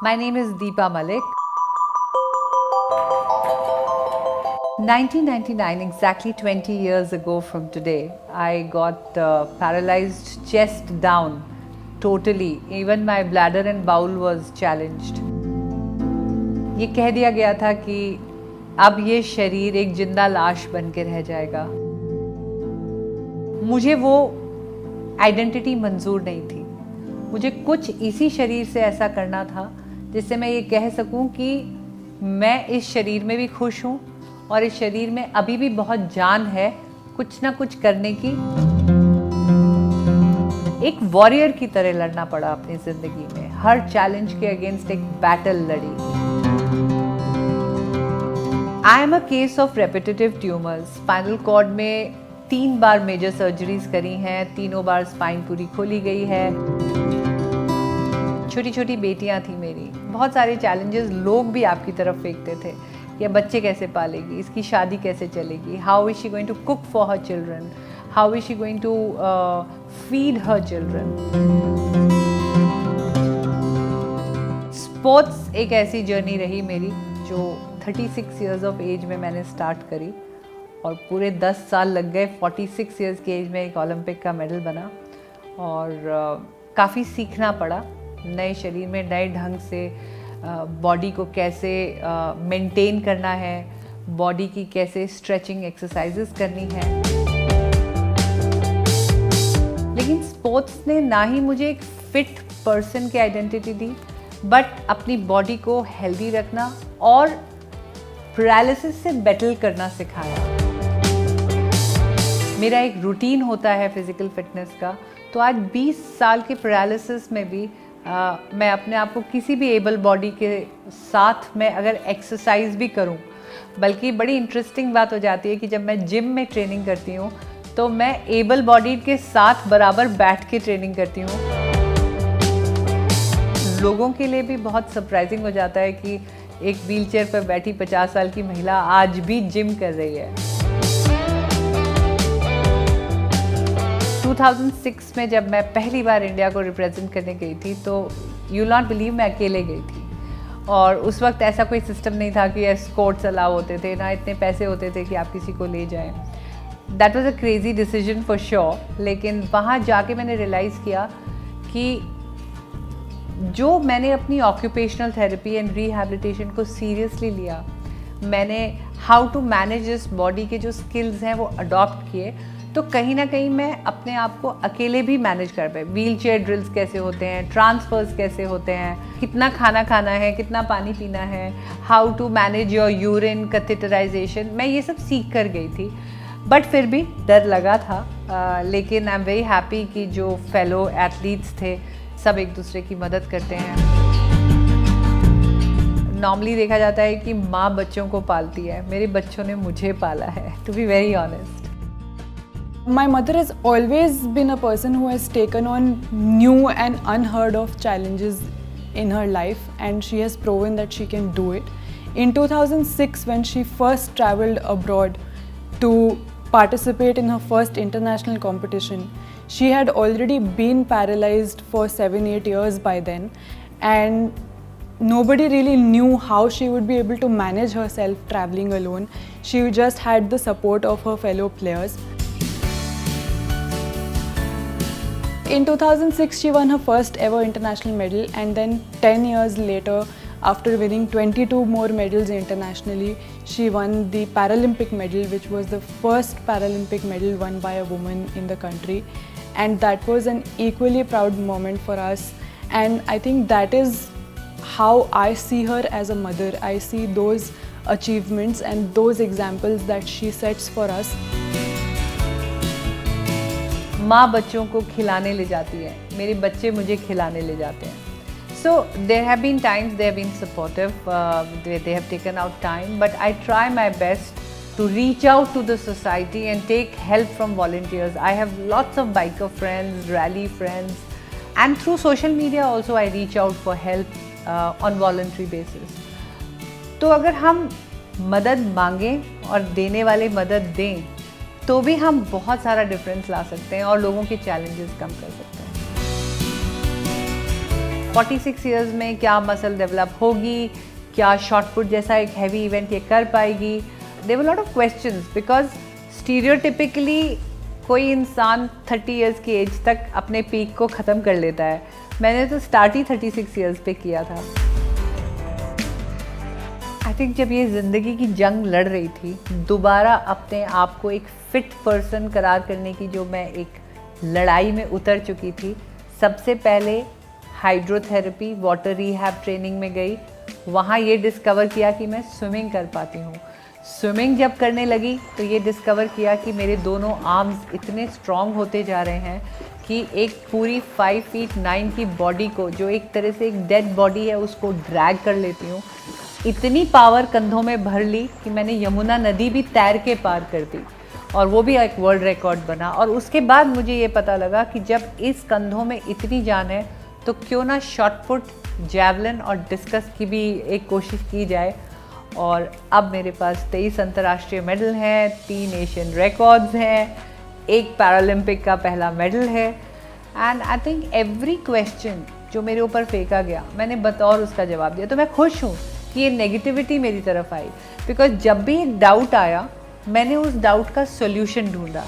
My name is Deepa Malik. 1999, exactly 20 years ago from today, I got paralyzed chest down totally. Even my bladder and bowel was challenged. ये कह दिया गया था कि अब ये शरीर एक जिंदा लाश बन के रह जाएगा। मुझे वो आइडेंटिटी मंजूर नहीं थी। मुझे कुछ इसी शरीर से ऐसा करना था जिससे मैं ये कह सकूं कि मैं इस शरीर में भी खुश हूं और इस शरीर में अभी भी बहुत जान है कुछ ना कुछ करने की। एक वॉरियर की तरह लड़ना पड़ा अपनी जिंदगी में, हर चैलेंज के अगेंस्ट एक बैटल लड़ी। I am a case of repetitive tumours. Spinal cord में 3 बार मेजर सर्जरीज करी हैं, तीनों बार स्पाइन पूरी खोली गई है। छोटी छोटी बेटियां थी मेरी, बहुत सारे चैलेंजेस लोग भी आपकी तरफ फेंकते थे कि ये बच्चे कैसे पालेगी, इसकी शादी कैसे चलेगी, how is she going to cook for her children, how is she going to feed her children. Sports एक ऐसी जर्नी रही मेरी जो 36 इयर्स ऑफ एज में मैंने स्टार्ट करी और पूरे 10 साल लग गए। 46 इयर्स की एज में एक ओलंपिक का मेडल बना और काफ़ी सीखना पड़ा नए शरीर में नए ढंग से बॉडी को कैसे मेंटेन करना है, बॉडी की कैसे स्ट्रेचिंग एक्सरसाइजेस करनी है। लेकिन स्पोर्ट्स ने ना ही मुझे एक फिट पर्सन की आइडेंटिटी दी, बट अपनी बॉडी को हेल्दी रखना और पैरालिसिस से बैटल करना सिखाया। मेरा एक रूटीन होता है फिज़िकल फिटनेस का, तो आज 20 साल के पैरालिसिस में भी मैं अपने आप को किसी भी एबल बॉडी के साथ में अगर एक्सरसाइज भी करूं, बल्कि बड़ी इंटरेस्टिंग बात हो जाती है कि जब मैं जिम में ट्रेनिंग करती हूं तो मैं एबल बॉडी के साथ बराबर बैठ के ट्रेनिंग करती हूं। लोगों के लिए भी बहुत सरप्राइजिंग हो जाता है कि एक व्हीलचेयर पर बैठी 50 साल की महिला आज भी जिम कर रही है। 2006 में जब मैं पहली बार इंडिया को रिप्रेजेंट करने गई थी तो यू नॉट बिलीव मैं अकेले गई थी और उस वक्त ऐसा कोई सिस्टम नहीं था कि एस्कॉर्ट्स अलाउ होते थे, ना इतने पैसे होते थे कि आप किसी को ले जाएं। That was a crazy decision for sure. लेकिन वहाँ जाके मैंने रियलाइज़ किया कि जो मैंने अपनी ऑक्यूपेशनल थेरेपी एंड रिहैबिलिटेशन को सीरियसली लिया, मैंने how to manage this body के जो स्किल्स हैं वो अडॉप्ट किए, तो कहीं ना कहीं मैं अपने आप को अकेले भी मैनेज कर पाई। व्हील चेयर ड्रिल्स कैसे होते हैं, ट्रांसफर्स कैसे होते हैं, कितना खाना खाना है, कितना पानी पीना है, how to manage your urine catheterisation, मैं ये सब सीख कर गई थी। बट फिर भी डर लगा था, लेकिन आई एम वेरी हैप्पी कि जो फेलो एथलीट्स थे सब एक दूसरे की मदद करते हैं। नॉर्मली देखा जाता है कि माँ बच्चों को पालती है, मेरे बच्चों ने मुझे पाला है, to be very honest. My mother has always been a person who has taken on new and unheard of challenges in her life, and she has proven that she can do it. In 2006, when she first traveled abroad to participate in her first international competition, she had already been paralyzed for 7-8 years by then, and nobody really knew how she would be able to manage herself traveling alone. She just had the support of her fellow players. In 2006, she won her first ever international medal, and then 10 years later, after winning 22 more medals internationally, she won the Paralympic medal, which was the first Paralympic medal won by a woman in the country. And that was an equally proud moment for us. And I think that is how I see her as a mother. I see those achievements and those examples that she sets for us. माँ बच्चों को खिलाने ले जाती है, मेरे बच्चे मुझे खिलाने ले जाते हैं। So there have been times they have been supportive, they have taken out time, but I try my best to reach out to the society and take help from volunteers. I have lots of biker friends, rally friends, and through social media also I reach out for help on voluntary basis. तो अगर हम मदद मांगें और देने वाले मदद दें तो भी हम बहुत सारा डिफरेंस ला सकते हैं और लोगों के चैलेंजेस कम कर सकते हैं। 46 इयर्स में क्या मसल डेवलप होगी, क्या शॉट पुट जैसा एक हैवी इवेंट ये कर पाएगी. There were lot of questions because stereotypically कोई इंसान 30 इयर्स की एज तक अपने पीक को ख़त्म कर लेता है. मैंने तो स्टार्ट ही 36 इयर्स पे किया था. आई थिंक जब ये ज़िंदगी की जंग लड़ रही थी, दोबारा अपने आप को एक फ़िट पर्सन करार करने की जो मैं एक लड़ाई में उतर चुकी थी, सबसे पहले हाइड्रोथेरेपी, वाटर रिहैब ट्रेनिंग में गई. वहाँ ये डिस्कवर किया कि मैं स्विमिंग कर पाती हूँ. स्विमिंग जब करने लगी तो ये डिस्कवर किया कि मेरे दोनों आर्म्स इतने स्ट्रॉन्ग होते जा रहे हैं कि एक पूरी 5 फीट 9 की बॉडी को, जो एक तरह से एक डेड बॉडी है, उसको ड्रैग कर लेती हूँ. इतनी पावर कंधों में भर ली कि मैंने यमुना नदी भी तैर के पार कर दी, और वो भी एक वर्ल्ड रिकॉर्ड बना. और उसके बाद मुझे ये पता लगा कि जब इस कंधों में इतनी जान है तो क्यों ना शॉट पुट, जैवलिन और डिस्कस की भी एक कोशिश की जाए. और अब मेरे पास 23 अंतर्राष्ट्रीय मेडल हैं, 3 एशियन रिकॉर्ड्स हैं, 1 पैरालंपिक का पहला मेडल है. And I think every question जो मेरे ऊपर फेंका गया, मैंने बतौर उसका जवाब दिया. तो मैं खुश हूँ कि ये नेगेटिविटी मेरी तरफ आई, बिकॉज जब भी एक डाउट आया मैंने उस डाउट का सॉल्यूशन ढूंढा.